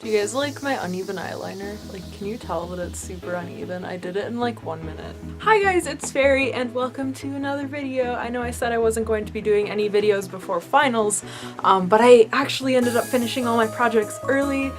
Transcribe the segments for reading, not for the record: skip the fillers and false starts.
Do you guys like my uneven eyeliner? Like, can you tell that it's super uneven? I did it in like 1 minute. Hi guys, it's Fairy and welcome to another video. I know I said I wasn't going to be doing any videos before finals, but I actually ended up finishing all my projects early,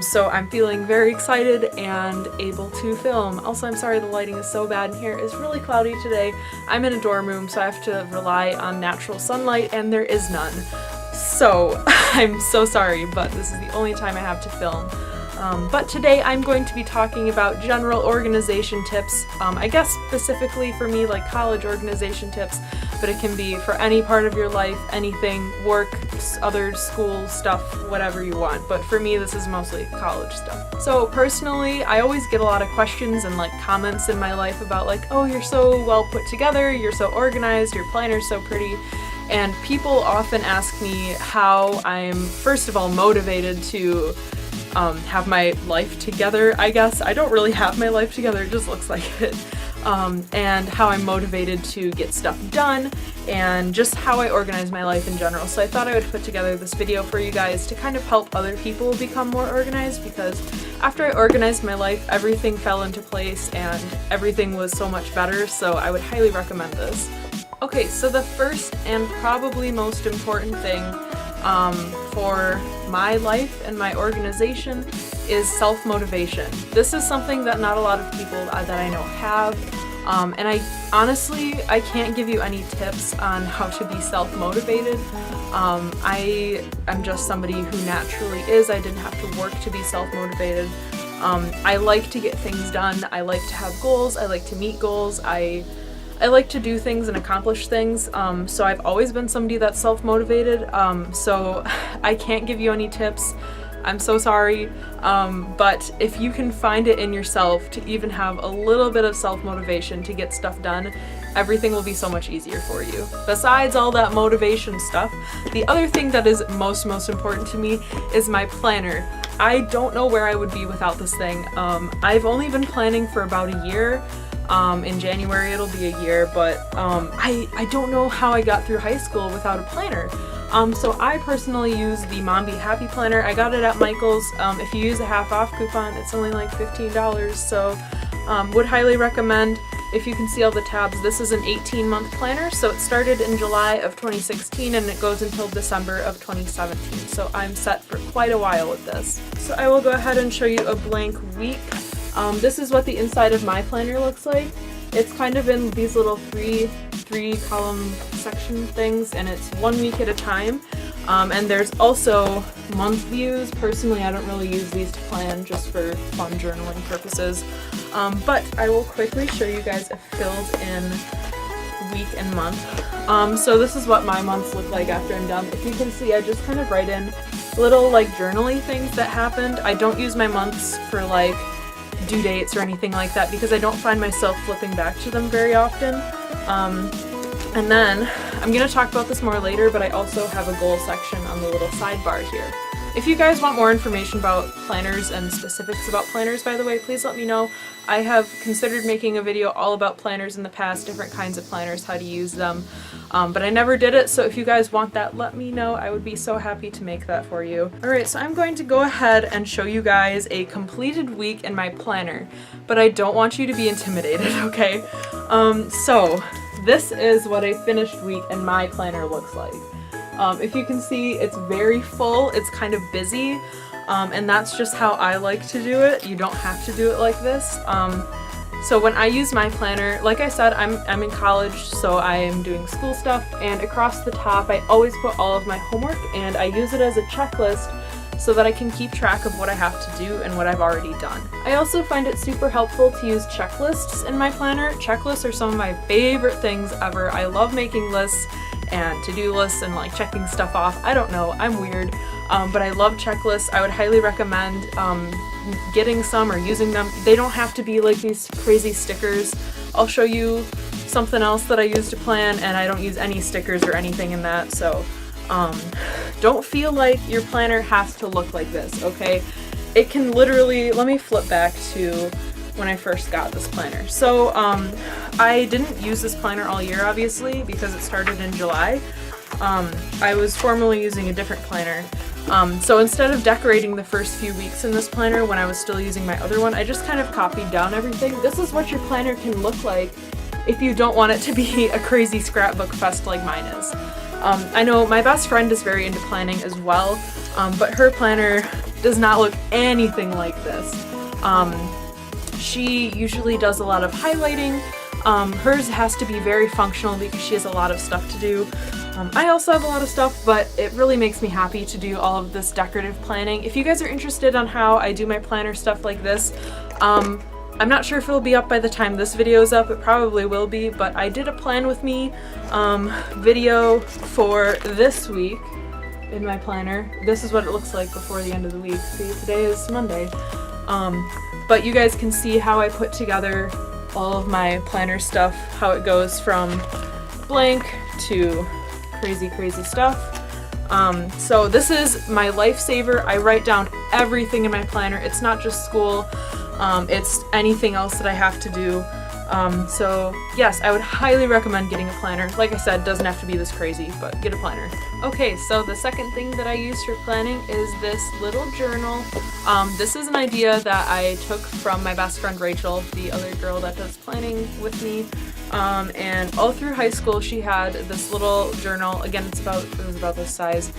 so I'm feeling very excited and able to film. Also, I'm sorry the lighting is so bad in here. It's really cloudy today. I'm in a dorm room, so I have to rely on natural sunlight and there is none. So I'm so sorry, but this is the only time I have to film. But today I'm going to be talking about general organization tips. I guess specifically for me, like college organization tips, but it can be for any part of your life, anything, work, other school stuff, whatever you want. But for me, this is mostly college stuff. So personally, I always get a lot of questions and like comments in my life about like, oh, you're so well put together, you're so organized, your planner's so pretty. And people often ask me how I'm, first of all, motivated to have my life together, I guess. I don't really have my life together, it just looks like it. And how I'm motivated to get stuff done, and just how I organize my life in general. So I thought I would put together this video for you guys to kind of help other people become more organized, because after I organized my life, everything fell into place and everything was so much better, so I would highly recommend this. Okay, so the first and probably most important thing for my life and my organization is self-motivation. This is something that not a lot of people that I know have, and I can't give you any tips on how to be self-motivated. I am just somebody who naturally is. I didn't have to work to be self-motivated. I like to get things done. I like to have goals. I like to meet goals. I like to do things and accomplish things, so I've always been somebody that's self-motivated, so I can't give you any tips. I'm so sorry, but if you can find it in yourself to even have a little bit of self-motivation to get stuff done, everything will be so much easier for you. Besides all that motivation stuff, the other thing that is most important to me is my planner. I don't know where I would be without this thing. I've only been planning for about a year. In January it'll be a year, but I don't know how I got through high school without a planner. So I personally use the Mom Be Happy planner. I got it at Michael's. If you use a half-off coupon, it's only like $15, so would highly recommend. If you can see all the tabs, this is an 18-month planner, so it started in July of 2016 and it goes until December of 2017, so I'm set for quite a while with this. So I will go ahead and show you a blank week. This is what the inside of my planner looks like. It's kind of in these little three column section things, and it's 1 week at a time. And there's also month views. Personally, I don't really use these to plan, just for fun journaling purposes. But I will quickly show you guys a filled in week and month. So this is what my months look like after I'm done. If you can see, I just kind of write in little like journaly things that happened. I don't use my months for like due dates or anything like that because I don't find myself flipping back to them very often. And then, I'm going to talk about this more later, but I also have a goal section on the little sidebar here. If you guys want more information about planners and specifics about planners, by the way, please let me know. I have considered making a video all about planners in the past, different kinds of planners, how to use them, but I never did it, so if you guys want that, let me know. I would be so happy to make that for you. Alright, so I'm going to go ahead and show you guys a completed week in my planner, but I don't want you to be intimidated, okay? So this is what a finished week in my planner looks like. If you can see, it's very full, it's kind of busy, and that's just how I like to do it. You don't have to do it like this. So when I use my planner, like I said, I'm in college, so I am doing school stuff, and across the top I always put all of my homework, and I use it as a checklist so that I can keep track of what I have to do and what I've already done. I also find it super helpful to use checklists in my planner. Checklists are some of my favorite things ever. I love making lists and to-do lists and like checking stuff off. I don't know, I'm weird, but I love checklists. I would highly recommend getting some or using them. They don't have to be like these crazy stickers. I'll show you something else that I use to plan, and I don't use any stickers or anything in that, so don't feel like your planner has to look like this, okay? It can literally, let me flip back to when I first got this planner. So I didn't use this planner all year, obviously, because it started in July. I was formerly using a different planner, So instead of decorating the first few weeks in this planner when I was still using my other one, I just kind of copied down everything. This is what your planner can look like if you don't want it to be a crazy scrapbook fest like mine is. I know my best friend is very into planning as well, but her planner does not look anything like this. She usually does a lot of highlighting. Hers has to be very functional because she has a lot of stuff to do. I also have a lot of stuff, but it really makes me happy to do all of this decorative planning. If you guys are interested on how I do my planner stuff like this, I'm not sure if it'll be up by the time this video is up. It probably will be, but I did a plan with me video for this week in my planner. This is what it looks like before the end of the week. See, today is Monday. But you guys can see how I put together all of my planner stuff, how it goes from blank to crazy stuff. So this is my lifesaver. I write down everything in my planner. It's not just school, it's anything else that I have to do. So yes, I would highly recommend getting a planner. Like I said, it doesn't have to be this crazy, but get a planner. Okay, so the second thing that I use for planning is this little journal. This is an idea that I took from my best friend Rachel, the other girl that does planning with me. And all through high school she had this little journal. Again, it was about this size.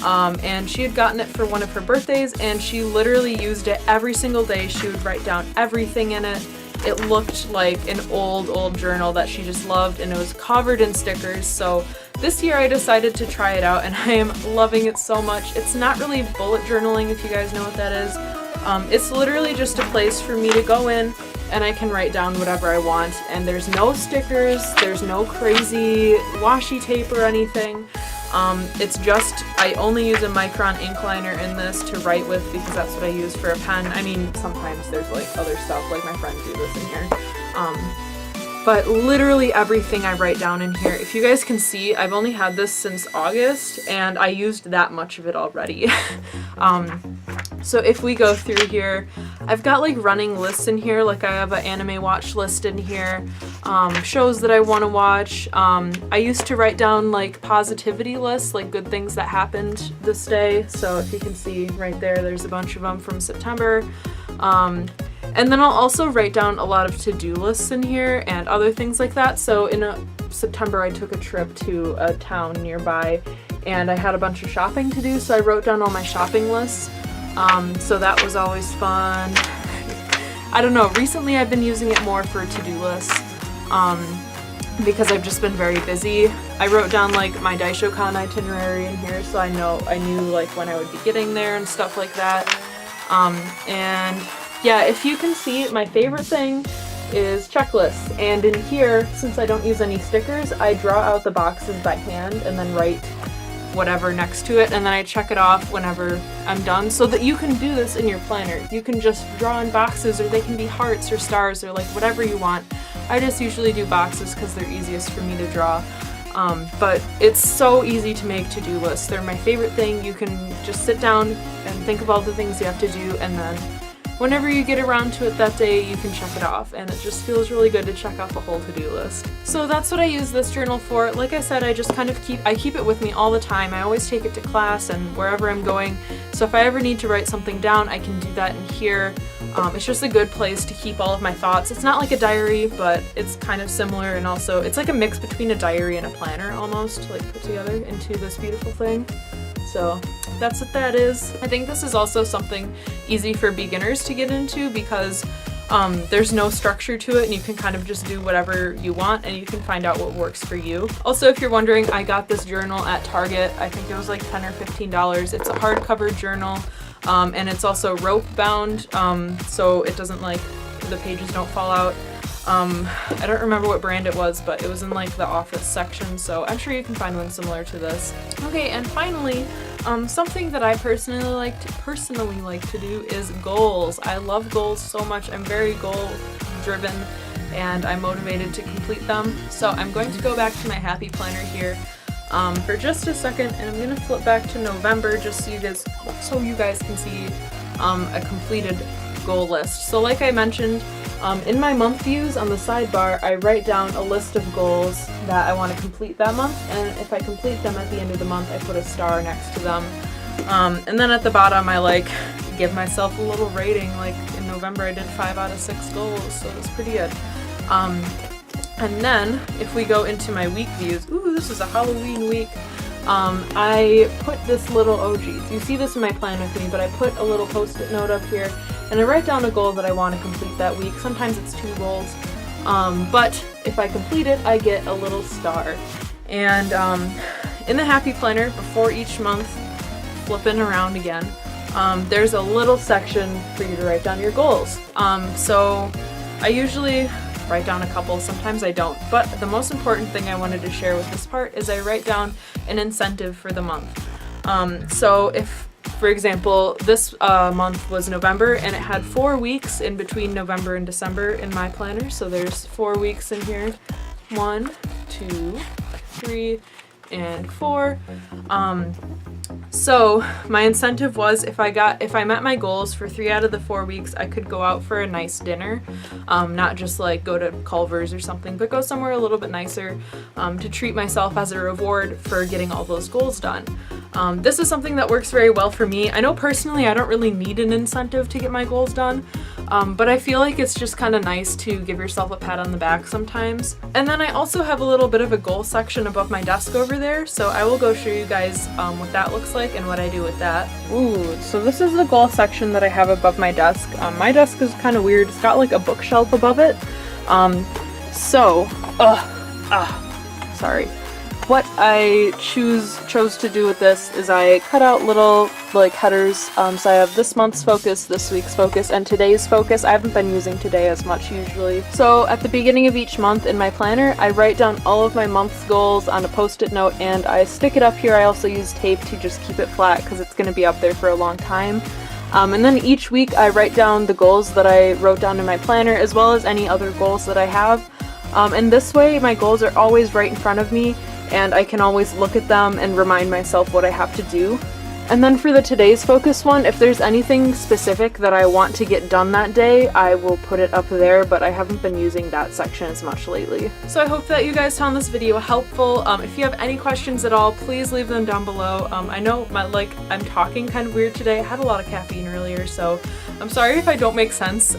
And she had gotten it for one of her birthdays, and she literally used it every single day. She would write down everything in it. It looked like an old journal that she just loved, and it was covered in stickers. So this year I decided to try it out, and I am loving it so much. It's not really bullet journaling, if you guys know what that is. It's literally just a place for me to go in and I can write down whatever I want, and there's no stickers, there's no crazy washi tape or anything. It's just, I only use a Micron ink liner in this to write with because that's what I use for a pen. I mean, sometimes there's like other stuff, like my friends do this in here. But literally everything I write down in here, if you guys can see, I've only had this since August and I used that much of it already. So if we go through here, I've got like running lists in here, like I have an anime watch list in here, shows that I want to watch. I used to write down like positivity lists, like good things that happened this day. So if you can see right there, there's a bunch of them from September. And then I'll also write down a lot of to-do lists in here and other things like that. So in September I took a trip to a town nearby and I had a bunch of shopping to do, so I wrote down all my shopping lists. So that was always fun. I don't know, recently I've been using it more for to-do lists because I've just been very busy. I wrote down like my DaishoCon itinerary in here, so I knew like when I would be getting there and stuff like that. And yeah, if you can see, my favorite thing is checklists, and in here, since I don't use any stickers, I draw out the boxes by hand and then write whatever next to it, and then I check it off whenever I'm done, so that you can do this in your planner. You can just draw in boxes, or they can be hearts or stars or like whatever you want. I just usually do boxes because they're easiest for me to draw. But it's so easy to make to-do lists. They're my favorite thing. You can just sit down and think of all the things you have to do, and then whenever you get around to it that day, you can check it off, and it just feels really good to check off a whole to-do list. So that's what I use this journal for. Like I said, I just kind of keep it with me all the time. I always take it to class and wherever I'm going. So if I ever need to write something down, I can do that in here. It's just a good place to keep all of my thoughts. It's not like a diary, but it's kind of similar, and also it's like a mix between a diary and a planner almost, like put together into this beautiful thing. So that's what that is. I think this is also something easy for beginners to get into because there's no structure to it, and you can kind of just do whatever you want and you can find out what works for you. Also, if you're wondering, I got this journal at Target. I think it was like $10 or $15. It's a hardcover journal, and it's also rope bound, so it doesn't like, the pages don't fall out. I don't remember what brand it was, but it was in like the office section, so I'm sure you can find one similar to this. Okay, and finally, something that I personally like to do is goals. I love goals so much. I'm very goal driven and I'm motivated to complete them. So I'm going to go back to my happy planner here for just a second, and I'm gonna flip back to November just so you guys can see a completed goal list. So like I mentioned, in my month views on the sidebar, I write down a list of goals that I want to complete that month, and if I complete them at the end of the month, I put a star next to them. And then at the bottom I like give myself a little rating. Like in November I did 5 out of 6 goals, so it was pretty good. And then if we go into my week views, ooh, this is a Halloween week. I put this little, oh geez, you see this in my plan with me, but I put a little post-it note up here and I write down a goal that I want to complete that week. Sometimes it's 2 goals, but if I complete it, I get a little star. And in the Happy Planner, before each month, flipping around again, there's a little section for you to write down your goals. So I usually write down a couple, sometimes I don't, but the most important thing I wanted to share with this part is I write down an incentive for the month. So if, for example, this month was November and it had 4 weeks in between November and December in my planner, so there's 4 weeks in here, 1, 2, 3, and 4. So my incentive was if I met my goals for 3 out of the 4 weeks, I could go out for a nice dinner, not just like go to Culver's or something, but go somewhere a little bit nicer to treat myself as a reward for getting all those goals done. This is something that works very well for me. I know personally I don't really need an incentive to get my goals done, but I feel like it's just kind of nice to give yourself a pat on the back sometimes. And then I also have a little bit of a goal section above my desk over there, so I will go show you guys what that looks like and what I do with that. Ooh, so this is the goal section that I have above my desk. My desk is kind of weird. It's got like a bookshelf above it. Sorry. What I chose to do with this is I cut out little like headers, so I have this month's focus, this week's focus, and today's focus. I haven't been using today as much usually. So at the beginning of each month in my planner, I write down all of my month's goals on a post-it note and I stick it up here. I also use tape to just keep it flat because it's going to be up there for a long time. And then each week I write down the goals that I wrote down in my planner as well as any other goals that I have. And this way my goals are always right in front of me and I can always look at them and remind myself what I have to do. And then for the today's focus one, if there's anything specific that I want to get done that day, I will put it up there, but I haven't been using that section as much lately. So I hope that you guys found this video helpful. If you have any questions at all, please leave them down below. I know I'm talking kind of weird today. I had a lot of caffeine earlier, so I'm sorry if I don't make sense.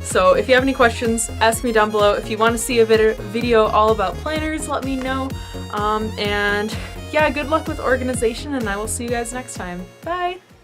So if you have any questions, ask me down below. If you want to see a video all about planners, let me know. And yeah, good luck with organization and I will see you guys next time. Bye!